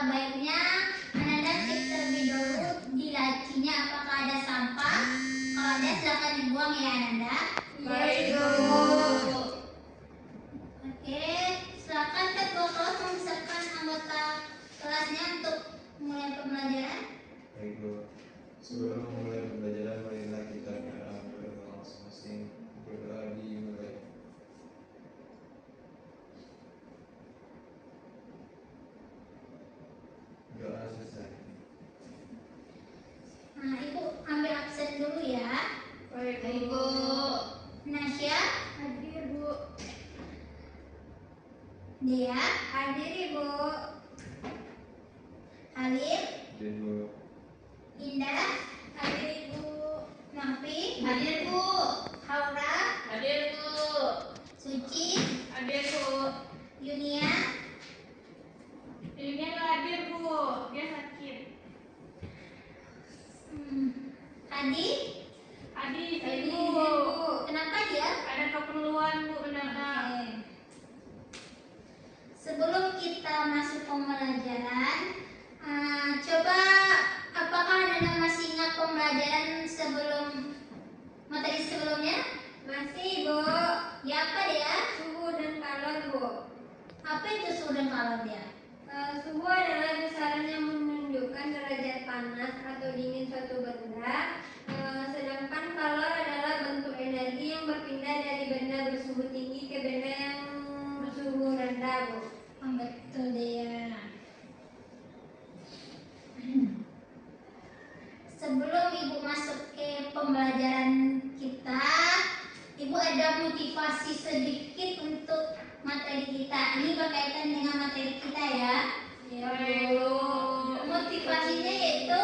baiknya Ananda cek terlebih dulu di lacinya apakah ada sampah. Kalau ada silakan dibuang ya Ananda. Baik, Bu. Oke, silakan ketua kelas memisahkan anggota kelasnya untuk mulai pembelajaran. Baik, Bu. Sebelum memulai pembelajaran, marilah kita berdoa masing-masing. Berdoa dimulai. Doa selesai. Nah, Ibu ambil absen dulu ya. Baik, Bu. Nasya, Hadir, Bu. Dea, Hadir, Ibu. Halim, Dan Bu. Indah, Hadir, Ibu. Nafi, Hadir, Bu. Haura, Hadir, Bu. Suci, Hadir, Bu. Yunia, Ini nggak hadir, Bu. Dia sakit. Hadi. Hadir, Hadir, Bu. Kenapa dia? Ada keperluan, Bu, mendadak. Oke. Sebelum kita masuk pembelajaran, coba apakah Anda masih ingat pembelajaran sebelum materi sebelumnya? Masih, Bu. Ya apa dia? Suhu dan kalor, Bu. Apa itu suhu dan kalor dia? Suhu adalah besaran yang menunjukkan derajat panas atau dingin suatu benda. Sedangkan kalor adalah bentuk energi yang berpindah dari benda bersuhu tinggi ke benda yang bersuhu rendah, Bu. Betul dia. Sebelum Ibu masuk ke pembelajaran kita, Ibu ada motivasi sedikit untuk materi kita. Ini berkaitan dengan materi kita ya. Ya, Bu. Motivasinya yaitu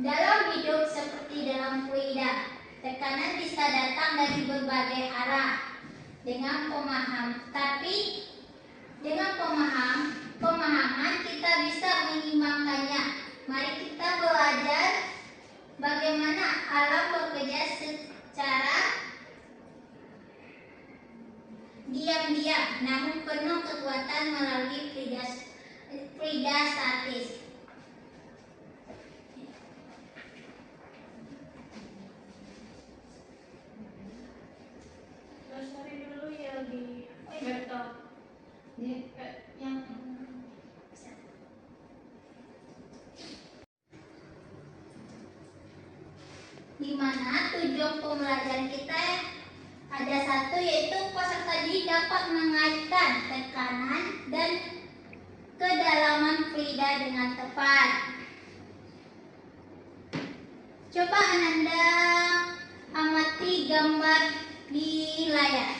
dalam hidup seperti dalam fluida, tekanan bisa datang dari berbagai arah dengan dengan pemahaman kita bisa menyimbangkannya. Mari kita belajar bagaimana alam bekerja secara diam-diam namun penuh kekuatan melalui fluida statis. Cari dulu ya di laptop. Yang di mana tujuan pembelajaran kita ada satu, yaitu peserta didik dapat mengaitkan tekanan dan kedalaman fluida dengan tepat. Coba Ananda amati gambar di layar.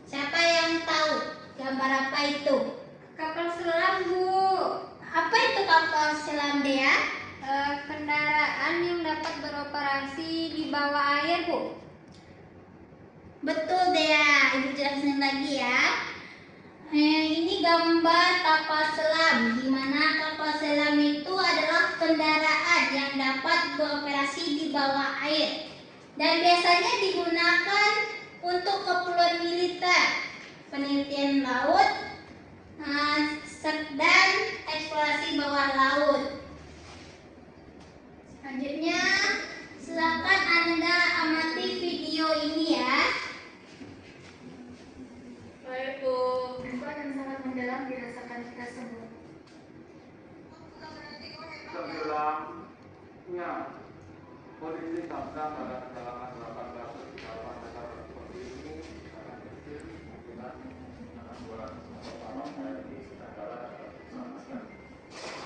Siapa yang tahu gambar apa itu? Kapal selam, Bu. Apa itu kapal selam dia? Kendaraan yang dapat beroperasi di bawah air, Bu. Betul Dea, Ibu jelasin lagi ya. Ini gambar kapal selam, di mana kapal selam itu adalah kendaraan yang dapat beroperasi di bawah air dan biasanya digunakan untuk keperluan militer, penelitian laut, dan eksplorasi bawah laut. Selanjutnya, silakan Anda amati video ini ya. Baik, Bu. Duka yang sangat mendalam dirasakan kita semua. Sebelumnya, kondisi sabda pada kedalaman 18 meter seperti ini sangat kecil, kemungkinan buat para TNI Nanggala dapat diselamatkan.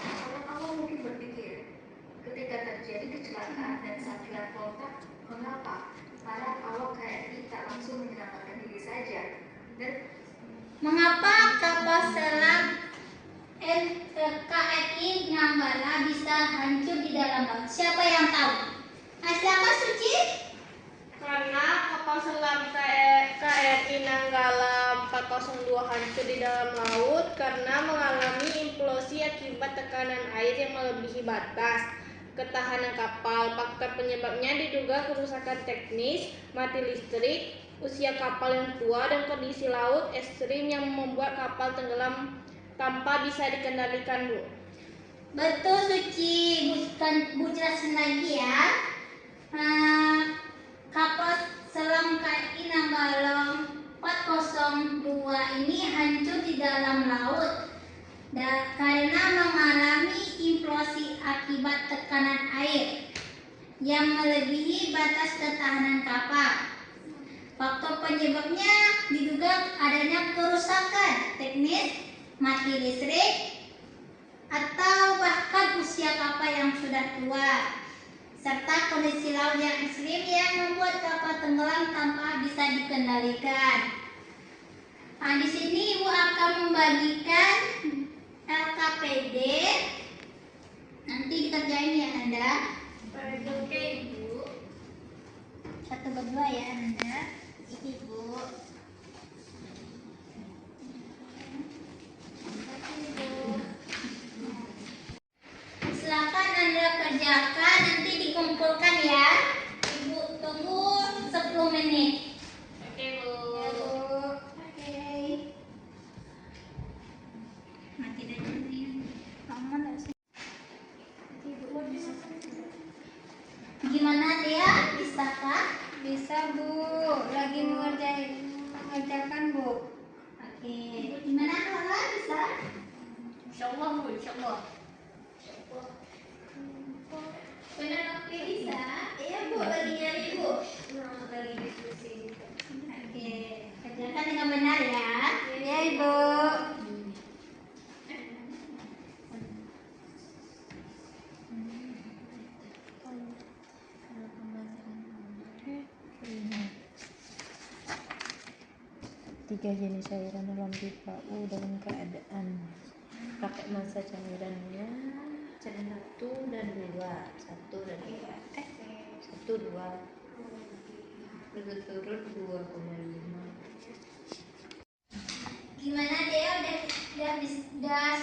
Orang awam mungkin berpikir, ketika terjadi kecelakaan dan saat level kontak, mengapa para awak KRI tak langsung menyelamatkan diri saja? Dan Mengapa kapal selam KRI Nanggala bisa hancur di dalam laut? Siapa yang tahu? Silakan Suci. Karena kapal selam KRI Nanggala 402 hancur di dalam laut karena mengalami implosi akibat tekanan air yang melebihi batas ketahanan kapal. Faktor penyebabnya diduga kerusakan teknis, mati listrik, usia kapal yang tua, dan kondisi laut ekstrim yang membuat kapal tenggelam tanpa bisa dikendalikan, Bu. Betul Suci, Bu jelasin lagi ya. Kapal selam KRI Nanggala 402 ini hancur di dalam laut karena mengalami implosi akibat tekanan air yang melebihi batas ketahanan kapal. Faktor penyebabnya diduga adanya kerusakan teknis, mati listrik, atau bahkan usia kapal yang sudah tua, serta kondisi laut yang ekstrim yang membuat kapal tenggelam tanpa bisa dikendalikan. Nah, di sini Ibu akan membagikan LKPD. Nanti dikerjain ya Anda. Oke Ibu. 1 berdua ya Anda. Ibu. Silakan Anda kerjakan, nanti dikumpulkan ya. Ibu tunggu 10 menit. Oke, Bu. Ya, Bu. Oke. Mati dan ini. Aman enggak sih? Ibu bisa. Gimana dia? Bisakah? Bisa Bu, lagi mengerjakan Bu. Oke. Gimana Lola, bisa? Insyaallah, Bu, insyaallah. Benar oke bisa? Iya Bu, lagi nyari Bu. Lagi diskusi. Oke, kerjakan dengan benar ya. Ya Ibu. Tiga jenis cairan dalam pipa U dalam keadaan pakai massa cairannya 1 dan 2 1 dan 2 1 2 berturut-turut 2,5. Gimana dia udah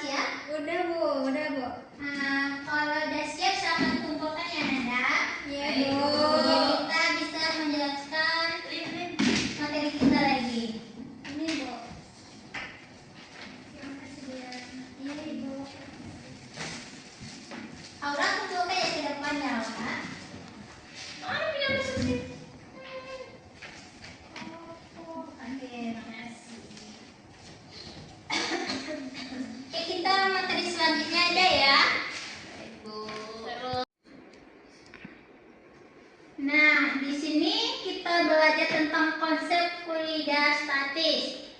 siap? Udah Bu, udah Bu. Nah, kalau udah siap silakan kumpulkan ya Nanda. Iya, Baik, Bu. biar kita bisa menjelaskan materi kita lagi. Ini Bu. Iya Ibu. Aura kumpulkan ya ke depannya Aura. Mana punya diskusi? Oke, makasih. Oke, kita materi selanjutnya ada ya. Nah, di sini kita belajar tentang konsep fluida statis.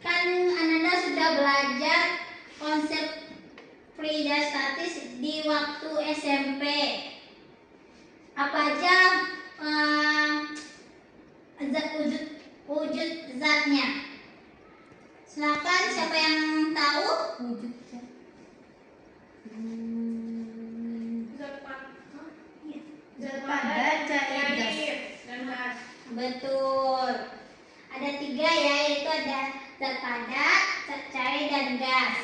Kan Ananda sudah belajar konsep fluida statis di waktu SMP. Apa aja wujud zatnya? Silakan siapa yang tahu? Wujud zat. Zat padat, cair, gas. dan gas. Betul. Ada 3 ya, yaitu ada zat padat, zat cair, dan gas.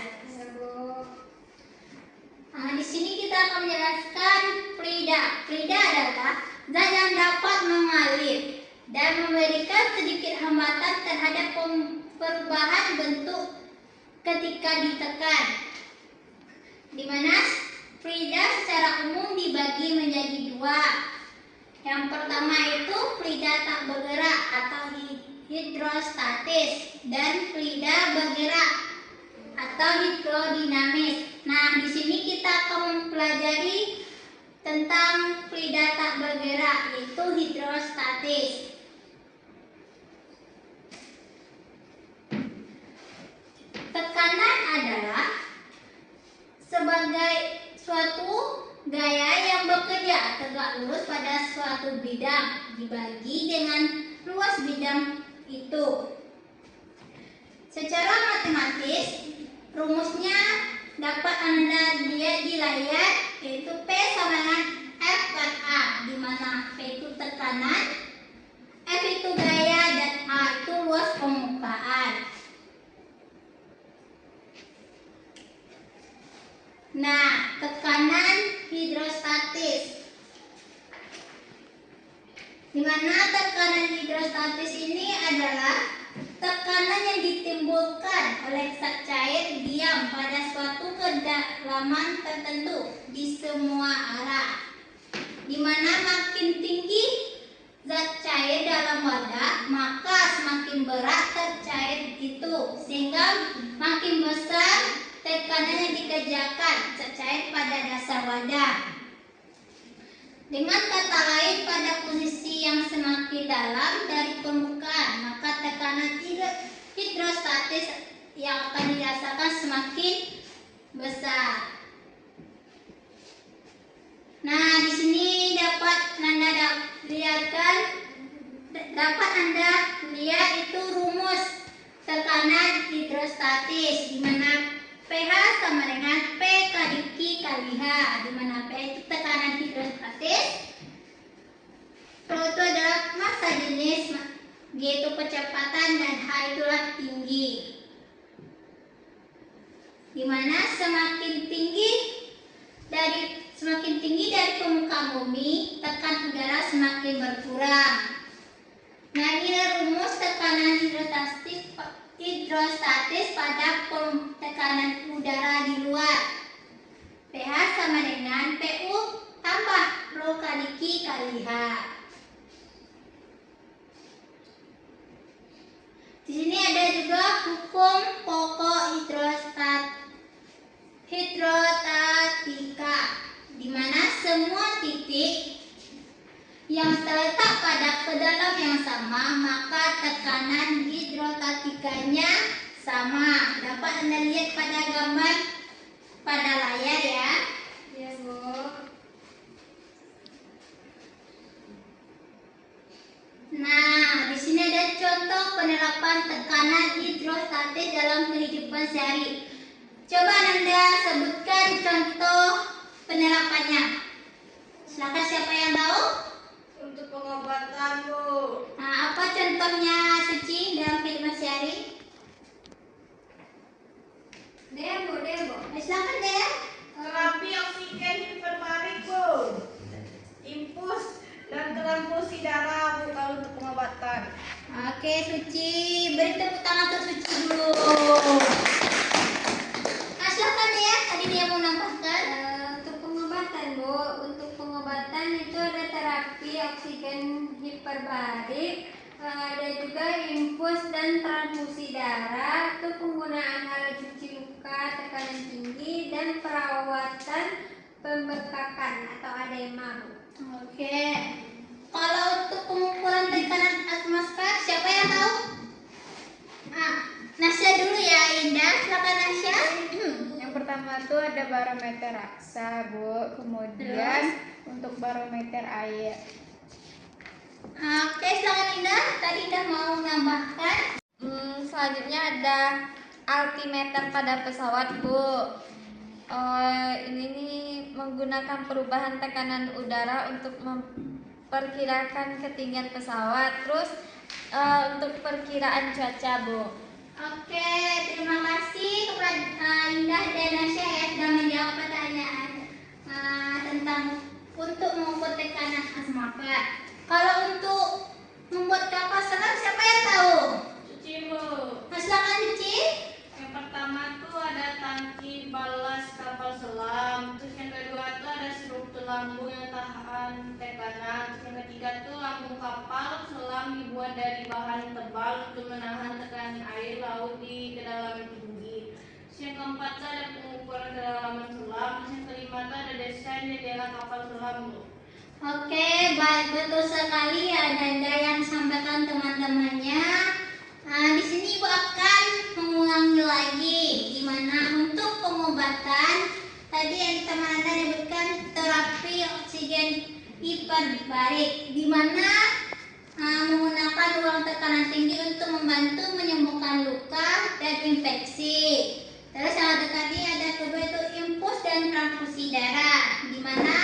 Nah, di sini kita akan menjelaskan fluida. Fluida adalah zat yang dapat mengalir dan memberikan sedikit hambatan terhadap perubahan bentuk ketika ditekan. Di mana fluida secara umum dibagi menjadi 2. Yang pertama itu fluida tak bergerak atau hidrostatis dan fluida bergerak atau hidrodinamis. Nah, di sini kita akan mempelajari tentang fluida tak bergerak yaitu hidrostatis. Tekanan adalah sebagai suatu gaya yang bekerja tegak lurus pada suatu bidang dibagi dengan luas bidang itu. Secara matematis, rumusnya dapat Anda lihat di layar, yaitu P sama dengan F per A, di mana P itu tekanan, F itu gaya, dan A itu luas permukaan. Nah, tekanan hidrostatis. Di mana tekanan hidrostatis ini adalah tekanan yang ditimbulkan oleh zat cair diam pada suatu kedalaman tertentu di semua arah, di mana makin tinggi zat cair dalam wadah, maka semakin berat zat cair itu, sehingga makin besar tekanan yang dikerjakan zat cair pada dasar wadah. Dengan kata lain, pada posisi yang semakin dalam dari permukaan, maka tekanan hidrostatis yang akan dirasakan semakin besar. Nah, di sini dapat Anda lihat itu rumus tekanan hidrostatis, di mana pH sama dengan P kali Q kali H, di mana P itu tekanan hidrostatis, P itu adalah massa jenis, G itu kecepatan, dan H itulah tinggi. Di mana semakin tinggi dari permukaan bumi, tekan udara semakin berkurang. Nah, ini rumus tekanan hidrostatis pada tekanan udara di luar. pH sama dengan PU tambah Rho kali Q kali H. Di sini ada juga hukum pokok hidrostatika, di mana semua titik yang terletak pada kedalam yang sama, maka tekanan hidrostatikanya sama. Dapat Anda lihat pada gambar pada layar ya. Iya, Bu. Nah, di sini ada contoh penerapan tekanan hidrostatis dalam kehidupan sehari. Coba Anda sebutkan contoh penerapannya. Silakan, siapa yang tahu? Untuk pengobatan, Bu. Nah, apa contohnya Suci dalam kehidupan sehari? Dea, Bu. Silakan deh. Terapi oksigen hiperbarik, Bu. Infus dan transfusi darah, Bu, kalau untuk pengobatan. Oke, Suci, beri tepuk tangan untuk Suci dulu. Nah, silakan ya. Tadi dia mau nambahkan. Untuk pengobatan, Bu. Untuk pengobatan itu ada terapi oksigen hiperbarik, ada juga infus dan transfusi darah, itu penggunaan alat cuci luka tekanan tinggi, dan perawatan pembekakan atau edema, Bu. Oke. Kalau untuk pengukuran tekanan atmosfer, siapa yang tahu? Nasya dulu ya, Indah. Silakan Nasya. Yang pertama tuh ada barometer raksa, Bu. Kemudian untuk barometer air. Oke, silakan Indah. Tadi Indah mau menambahkan. Selanjutnya ada altimeter pada pesawat, Bu. Ini nih menggunakan perubahan tekanan udara untuk memperkirakan ketinggian pesawat. Terus untuk perkiraan cuaca, Bu. Oke, terima kasih kepada Indah dan Nasya ya sudah menjawab pertanyaan tentang untuk mengukur tekanan atmosfer. Kalau untuk membuat kapal selam, siapa yang tahu? Cuci, Bu. Silakan Suci. Yang pertama tuh ada tangki balas kapal selam. Terus yang kedua tuh ada struktur lambung yang tahan tekanan. Terus yang ketiga tuh lambung kapal selam dibuat dari bahan tebal untuk menahan tekanan air laut di kedalaman tinggi. Terus yang keempat tuh ada pengukuran kedalaman selam. Terus yang kelima tuh ada desain jendela kapal selam, Bu. Oke, baik, betul sekali ada yang disampaikan teman-temannya. Di sini Ibu akan mengulangi lagi, di mana untuk pengobatan tadi yang teman Anda menyebutkan terapi oksigen hiperbarik, di mana menggunakan ruang tekanan tinggi untuk membantu menyembuhkan luka dan infeksi. Terus yang ada tadi ada kedua itu infus dan transfusi darah, di mana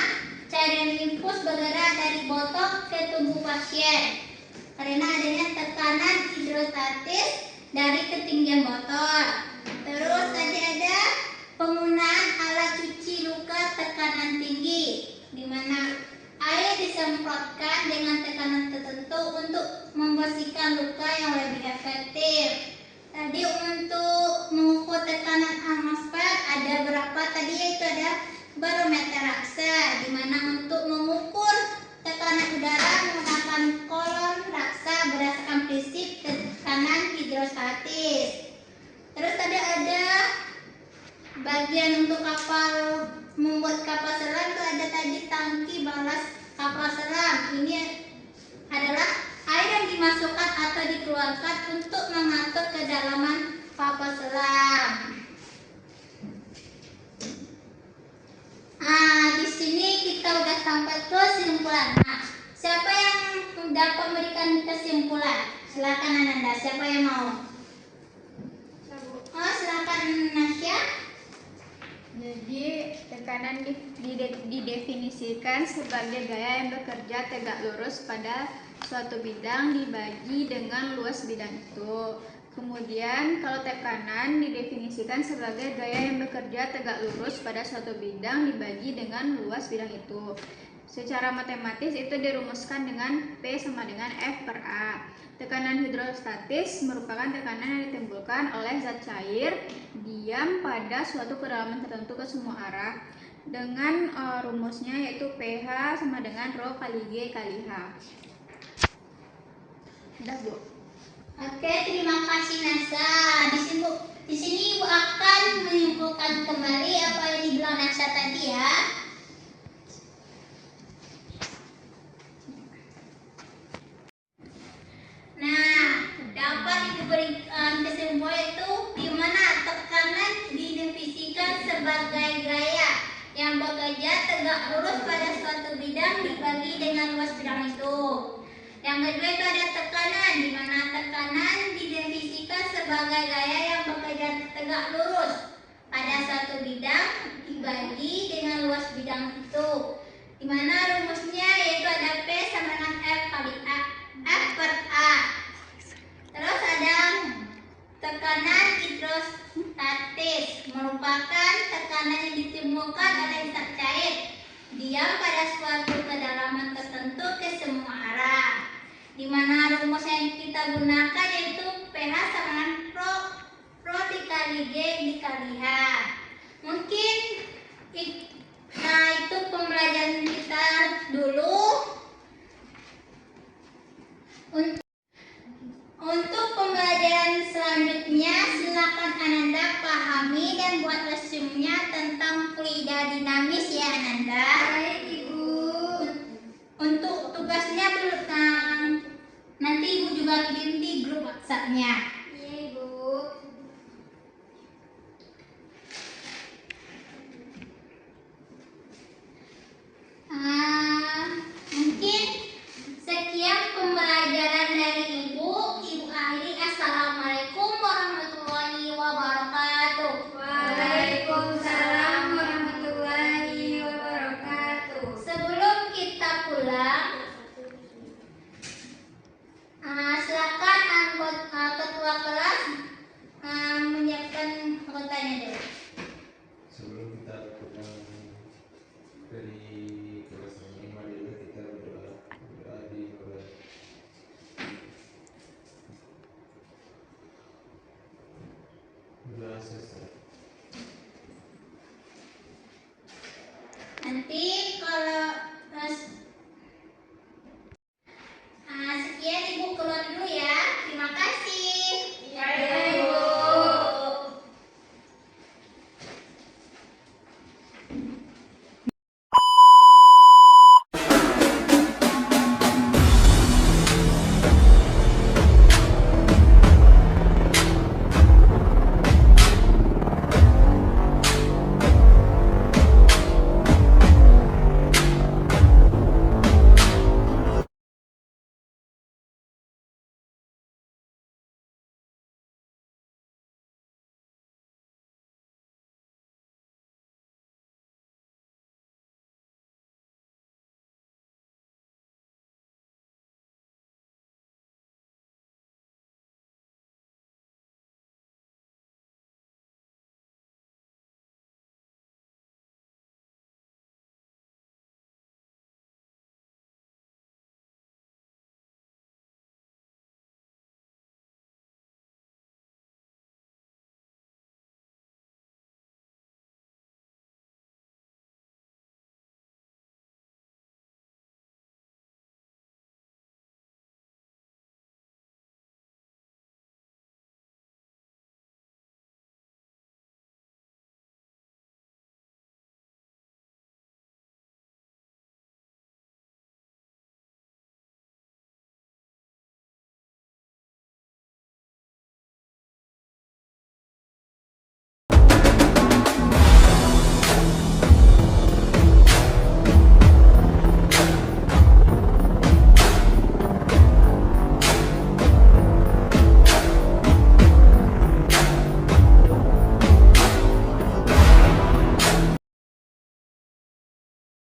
cairan infus bergerak dari botol ke tubuh pasien karena adanya tekanan hidrostatis dari ketinggian botol. Terus tadi ada penggunaan alat cuci luka tekanan tinggi, di mana Air disemprotkan dengan tekanan tertentu untuk membersihkan luka yang lebih efektif. Tadi untuk mengukur tekanan atmosfer ada berapa tadi, yaitu ada barometer raksa, di mana untuk mengukur tekanan udara menggunakan kolom raksa berdasarkan prinsip tekanan hidrostatis. Terus tadi ada bagian untuk membuat kapal selam, itu ada tadi tangki balas kapal selam. Ini adalah air yang dimasukkan atau dikeluarkan untuk mengatur kedalaman kapal selam. Di sini kita udah sampai ke kesimpulan. Siapa yang dapat memberikan kesimpulan? Silakan Ananda. Siapa yang mau? Silakan Nasya. Jadi tekanan didefinisikan sebagai gaya yang bekerja tegak lurus pada suatu bidang dibagi dengan luas bidang itu. Kemudian kalau tekanan didefinisikan sebagai gaya yang bekerja tegak lurus pada suatu bidang dibagi dengan luas bidang itu. Secara matematis itu dirumuskan dengan P sama dengan F per A. Tekanan hidrostatis merupakan tekanan yang ditimbulkan oleh zat cair diam pada suatu kedalaman tertentu ke semua arah dengan rumusnya yaitu pH sama dengan Rho kali G kali H. Udah, Bu. Oke, terima kasih Nasa. Di sini Ibu akan menyimpulkan kembali apa yang dibilang Nasa tadi ya. Dapat diberikan kesimpulan itu di mana tekanan didefinisikan sebagai gaya yang bekerja tegak lurus pada suatu bidang dibagi dengan luas bidang itu. Yang kedua itu ada tekanan, di mana tekanan didefinisikan sebagai gaya yang bekerja tegak lurus pada suatu bidang dibagi dengan luas bidang itu. Di mana rumusnya yaitu ada P sama dengan F kali A, F per A. Terus ada tekanan hidrostatis, merupakan tekanan yang ditimbulkan oleh zat cair diam pada suatu kedalaman tertentu ke semua arah. Di mana rumus yang kita gunakan yaitu pH sama dengan Rho dikali G dikali H. Mungkin itu pembelajaran kita dulu. Untuk pembelajaran selanjutnya, silakan Ananda pahami dan buat resumenya tentang fluida dinamis ya Ananda. Baik, Ibu. Untuk tugasnya nanti Ibu juga kirim di grup WhatsApp-nya. Iya, Ibu. Mungkin sekian pembelajaran dari Ibu. Ibu akhiri. Assalamualaikum warahmatullahi wabarakatuh. Waalaikumsalam warahmatullahi wabarakatuh. Sebelum kita pulang, silakan ketua kelas menyiapkan anggotanya dulu. Sebelum kita pulang dari kelas ini, marilah kita berdoa di mulai. Berdoa